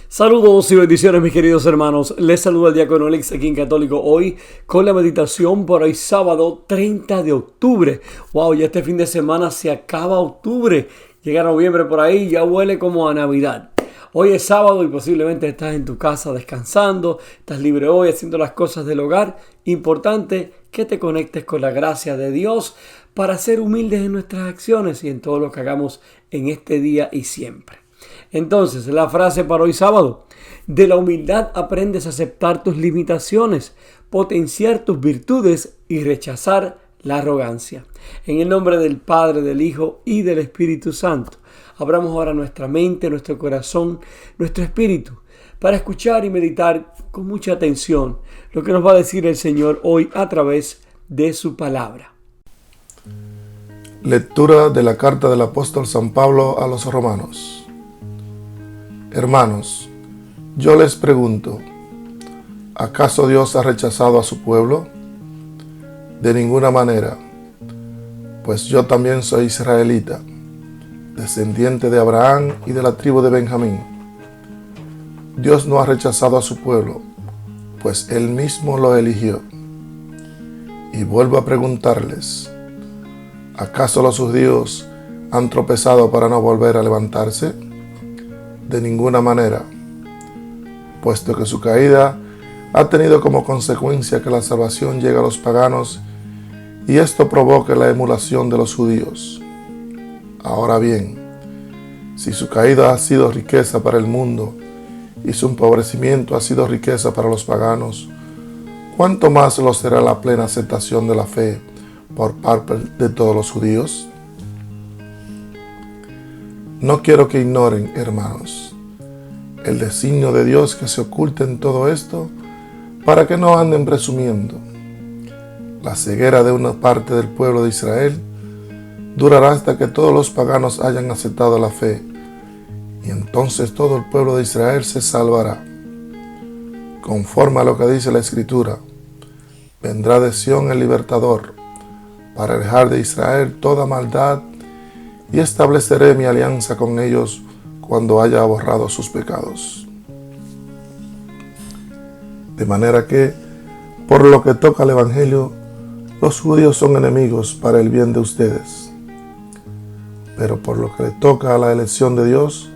Saludos y bendiciones, mis queridos hermanos. Les saluda el diácono Alex aquí en Católico Hoy con la meditación por hoy sábado 30 de octubre. Wow, ya este fin de semana se acaba octubre. Llega noviembre por ahí, ya huele como a Navidad. Hoy es sábado y posiblemente estás en tu casa descansando, estás libre hoy haciendo las cosas del hogar. Importante que te conectes con la gracia de Dios para ser humildes en nuestras acciones y en todo lo que hagamos en este día y siempre. Entonces, la frase para hoy sábado: de la humildad aprendes a aceptar tus limitaciones, potenciar tus virtudes y rechazar la arrogancia. En el nombre del Padre, del Hijo y del Espíritu Santo, abramos ahora nuestra mente, nuestro corazón, nuestro espíritu, para escuchar y meditar con mucha atención lo que nos va a decir el Señor hoy a través de su palabra. Lectura de la carta del apóstol San Pablo a los romanos. Hermanos, yo les pregunto, ¿acaso Dios ha rechazado a su pueblo? De ninguna manera, pues yo también soy israelita, descendiente de Abraham y de la tribu de Benjamín. Dios no ha rechazado a su pueblo, pues Él mismo lo eligió. Y vuelvo a preguntarles, ¿acaso los judíos han tropezado para no volver a levantarse? De ninguna manera, puesto que su caída ha tenido como consecuencia que la salvación llegue a los paganos y esto provoque la emulación de los judíos. Ahora bien, si su caída ha sido riqueza para el mundo y su empobrecimiento ha sido riqueza para los paganos, ¿cuánto más lo será la plena aceptación de la fe por parte de todos los judíos? No quiero que ignoren, hermanos, el designio de Dios que se oculta en todo esto, para que no anden presumiendo. La ceguera de una parte del pueblo de Israel durará hasta que todos los paganos hayan aceptado la fe, y entonces todo el pueblo de Israel se salvará. Conforme a lo que dice la Escritura, vendrá de Sión el libertador, para alejar de Israel toda maldad, y estableceré mi alianza con ellos cuando haya borrado sus pecados. De manera que, por lo que toca al Evangelio, los judíos son enemigos para el bien de ustedes. Pero por lo que le toca a la elección de Dios,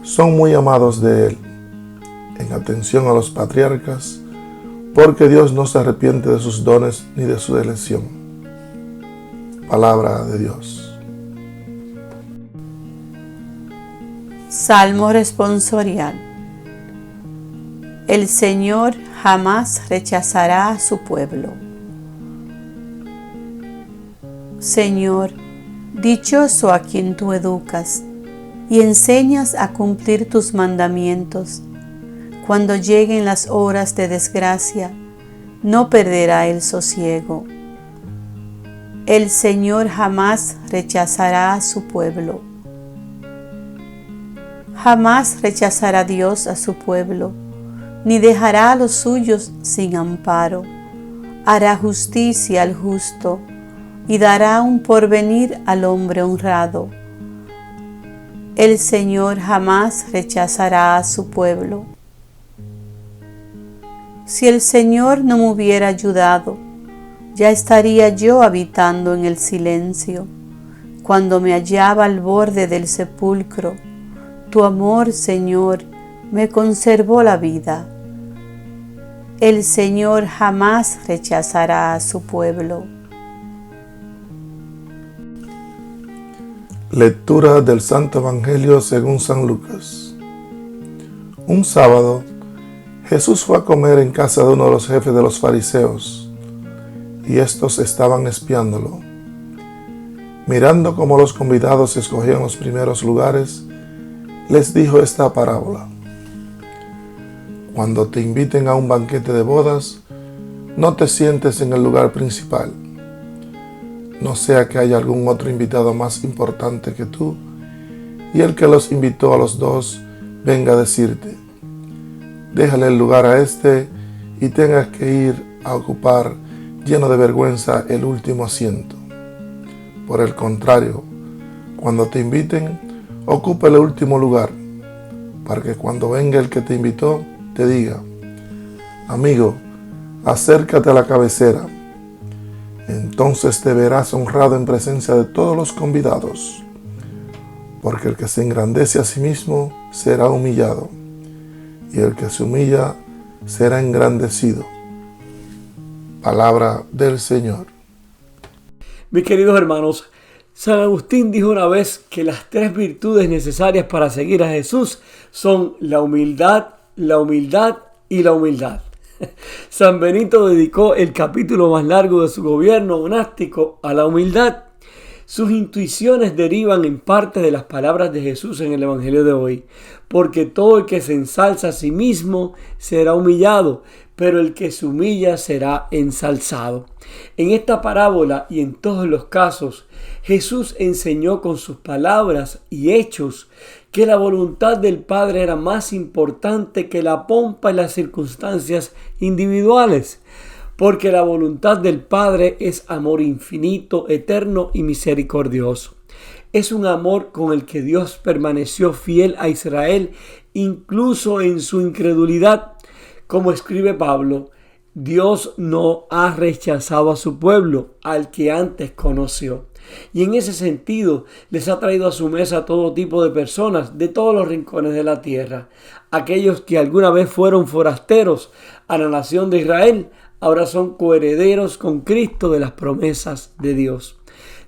son muy amados de Él, en atención a los patriarcas, porque Dios no se arrepiente de sus dones ni de su elección. Palabra de Dios. Salmo responsorial. El Señor jamás rechazará a su pueblo. Señor, dichoso a quien tú educas y enseñas a cumplir tus mandamientos. Cuando lleguen las horas de desgracia, no perderá el sosiego. El Señor jamás rechazará a su pueblo. Jamás rechazará Dios a su pueblo, ni dejará a los suyos sin amparo. Hará justicia al justo y dará un porvenir al hombre honrado. El Señor jamás rechazará a su pueblo. Si el Señor no me hubiera ayudado, ya estaría yo habitando en el silencio, cuando me hallaba al borde del sepulcro. Tu amor, Señor, me conservó la vida. El Señor jamás rechazará a su pueblo. Lectura del Santo Evangelio según San Lucas. Un sábado, Jesús fue a comer en casa de uno de los jefes de los fariseos, y estos estaban espiándolo. Mirando cómo los convidados escogían los primeros lugares, les dijo esta parábola: Cuando te inviten a un banquete de bodas, no te sientes en el lugar principal, no sea que haya algún otro invitado más importante que tú, y el que los invitó a los dos venga a decirte: déjale el lugar a este, y tengas que ir a ocupar, lleno de vergüenza, el último asiento. Por el contrario, cuando te inviten, ocupa el último lugar, para que cuando venga el que te invitó, te diga: amigo, acércate a la cabecera. Entonces te verás honrado en presencia de todos los convidados, porque el que se engrandece a sí mismo será humillado, y el que se humilla será engrandecido. Palabra del Señor. Mis queridos hermanos, San Agustín dijo una vez que las 3 virtudes necesarias para seguir a Jesús son la humildad y la humildad. San Benito dedicó el capítulo más largo de su gobierno monástico a la humildad. Sus intuiciones derivan en parte de las palabras de Jesús en el Evangelio de hoy, porque todo el que se ensalza a sí mismo será humillado, pero el que se humilla será ensalzado. En esta parábola y en todos los casos, Jesús enseñó con sus palabras y hechos que la voluntad del Padre era más importante que la pompa y las circunstancias individuales, porque la voluntad del Padre es amor infinito, eterno y misericordioso. Es un amor con el que Dios permaneció fiel a Israel, incluso en su incredulidad. Como escribe Pablo, Dios no ha rechazado a su pueblo, al que antes conoció. Y en ese sentido les ha traído a su mesa todo tipo de personas de todos los rincones de la tierra. Aquellos que alguna vez fueron forasteros a la nación de Israel, ahora son coherederos con Cristo de las promesas de Dios.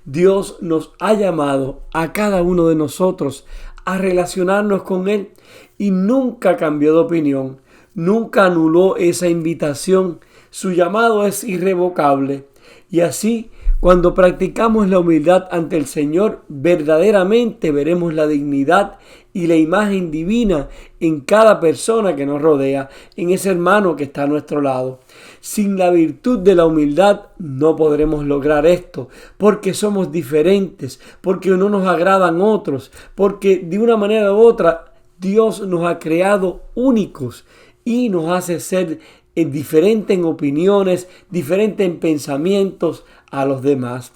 Dios nos ha llamado a cada uno de nosotros a relacionarnos con Él y nunca cambió de opinión. Nunca anuló esa invitación. Su llamado es irrevocable. Y así, cuando practicamos la humildad ante el Señor, verdaderamente veremos la dignidad y la imagen divina en cada persona que nos rodea, en ese hermano que está a nuestro lado. Sin la virtud de la humildad no podremos lograr esto, porque somos diferentes, porque no nos agradan otros, porque de una manera u otra Dios nos ha creado únicos y nos hace ser diferentes en opiniones, diferentes en pensamientos a los demás.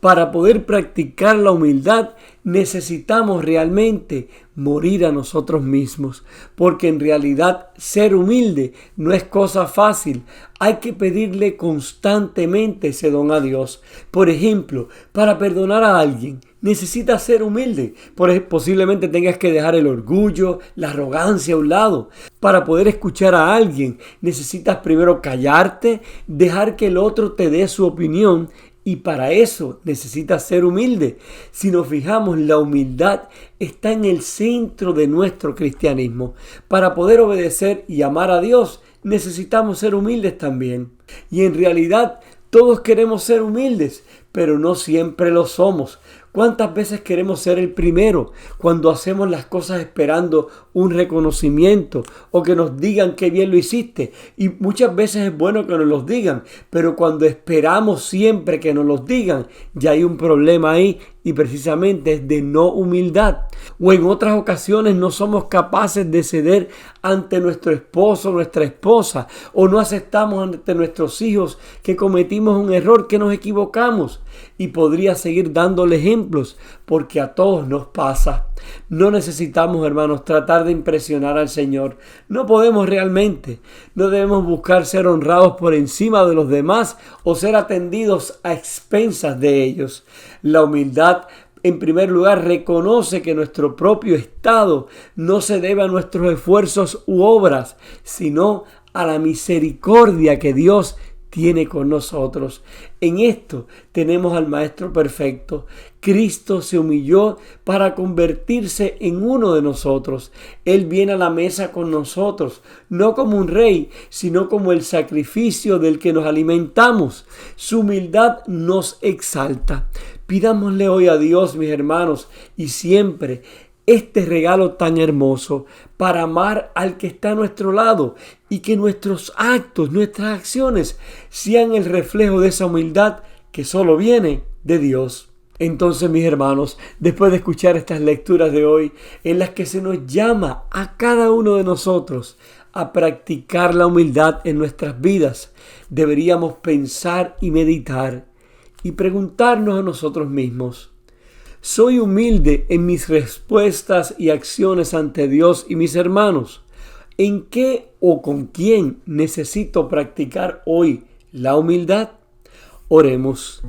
Para poder practicar la humildad necesitamos realmente morir a nosotros mismos, porque en realidad ser humilde no es cosa fácil. Hay que pedirle constantemente ese don a Dios. Por ejemplo, para perdonar a alguien necesitas ser humilde. Posiblemente tengas que dejar el orgullo, la arrogancia a un lado. Para poder escuchar a alguien necesitas primero callarte, dejar que el otro te dé su opinión. Y para eso necesitas ser humilde. Si nos fijamos, la humildad está en el centro de nuestro cristianismo. Para poder obedecer y amar a Dios, necesitamos ser humildes también. Y en realidad, todos queremos ser humildes, pero no siempre lo somos. ¿Cuántas veces queremos ser el primero cuando hacemos las cosas esperando un reconocimiento o que nos digan qué bien lo hiciste? Y muchas veces es bueno que nos los digan, pero cuando esperamos siempre que nos los digan, ya hay un problema ahí y precisamente es de no humildad. O en otras ocasiones no somos capaces de ceder ante nuestro esposo o nuestra esposa, o no aceptamos ante nuestros hijos que cometimos un error, que nos equivocamos. Y podría seguir dándole ejemplos, porque a todos nos pasa. No necesitamos, hermanos, tratar de impresionar al Señor. No podemos realmente. No debemos buscar ser honrados por encima de los demás o ser atendidos a expensas de ellos. La humildad, en primer lugar, reconoce que nuestro propio estado no se debe a nuestros esfuerzos u obras, sino a la misericordia que Dios tiene con nosotros. En esto tenemos al Maestro perfecto. Cristo se humilló para convertirse en uno de nosotros. Él viene a la mesa con nosotros, no como un rey, sino como el sacrificio del que nos alimentamos. Su humildad nos exalta. Pidámosle hoy a Dios, mis hermanos, y siempre este regalo tan hermoso para amar al que está a nuestro lado y que nuestros actos, nuestras acciones sean el reflejo de esa humildad que solo viene de Dios. Entonces, mis hermanos, después de escuchar estas lecturas de hoy en las que se nos llama a cada uno de nosotros a practicar la humildad en nuestras vidas, deberíamos pensar y meditar y preguntarnos a nosotros mismos: Soy humilde en mis respuestas y acciones ante Dios y mis hermanos. ¿En qué o con quién necesito practicar hoy la humildad? Oremos.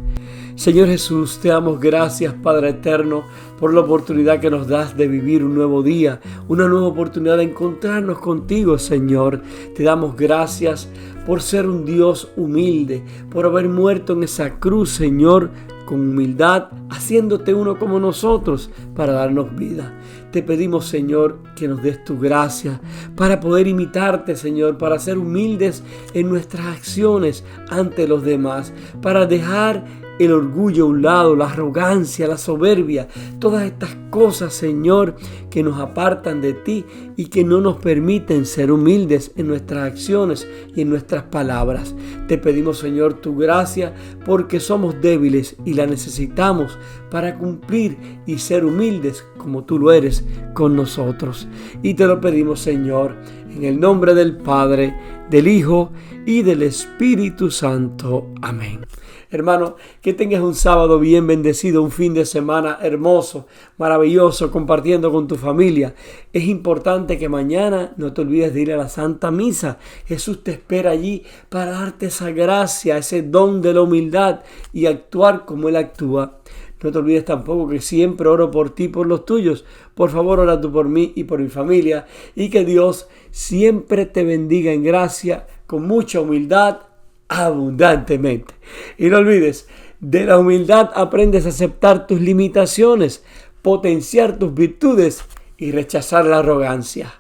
Señor Jesús, te damos gracias, Padre eterno, por la oportunidad que nos das de vivir un nuevo día, una nueva oportunidad de encontrarnos contigo, Señor. Te damos gracias por ser un Dios humilde, por haber muerto en esa cruz, Señor, con humildad, haciéndote uno como nosotros para darnos vida. Te pedimos, Señor, que nos des tu gracia para poder imitarte, Señor, para ser humildes en nuestras acciones ante los demás, para dejar el orgullo a un lado, la arrogancia, la soberbia, todas estas cosas, Señor, que nos apartan de ti y que no nos permiten ser humildes en nuestras acciones y en nuestras palabras. Te pedimos, Señor, tu gracia porque somos débiles y la necesitamos para cumplir y ser humildes como tú lo eres con nosotros. Y te lo pedimos, Señor, en el nombre del Padre, del Hijo y del Espíritu Santo. Amén. Hermano, que tengas un sábado bien bendecido, un fin de semana hermoso, maravilloso, compartiendo con tu familia. Es importante que mañana no te olvides de ir a la Santa Misa. Jesús te espera allí para darte esa gracia, ese don de la humildad y actuar como Él actúa. No te olvides tampoco que siempre oro por ti y por los tuyos. Por favor, ora tú por mí y por mi familia. Y que Dios siempre te bendiga en gracia, con mucha humildad, abundantemente. Y no olvides, de la humildad aprendes a aceptar tus limitaciones, potenciar tus virtudes y rechazar la arrogancia.